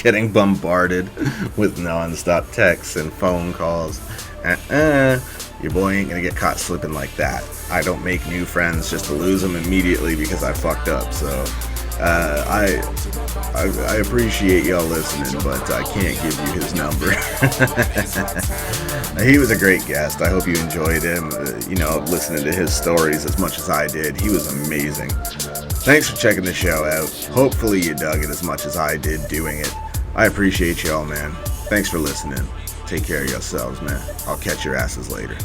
Speaker 1: Getting bombarded with non-stop texts and phone calls. Your boy ain't gonna get caught slipping like that. I don't make new friends just to lose them immediately because I fucked up, so... I appreciate y'all listening, but I can't give you his number. He was a great guest. I hope you enjoyed him, listening to his stories as much as I did. He was amazing. Thanks for checking the show out. Hopefully you dug it as much as I did doing it. I appreciate y'all, man. Thanks for listening. Take care of yourselves, man. I'll catch your asses later.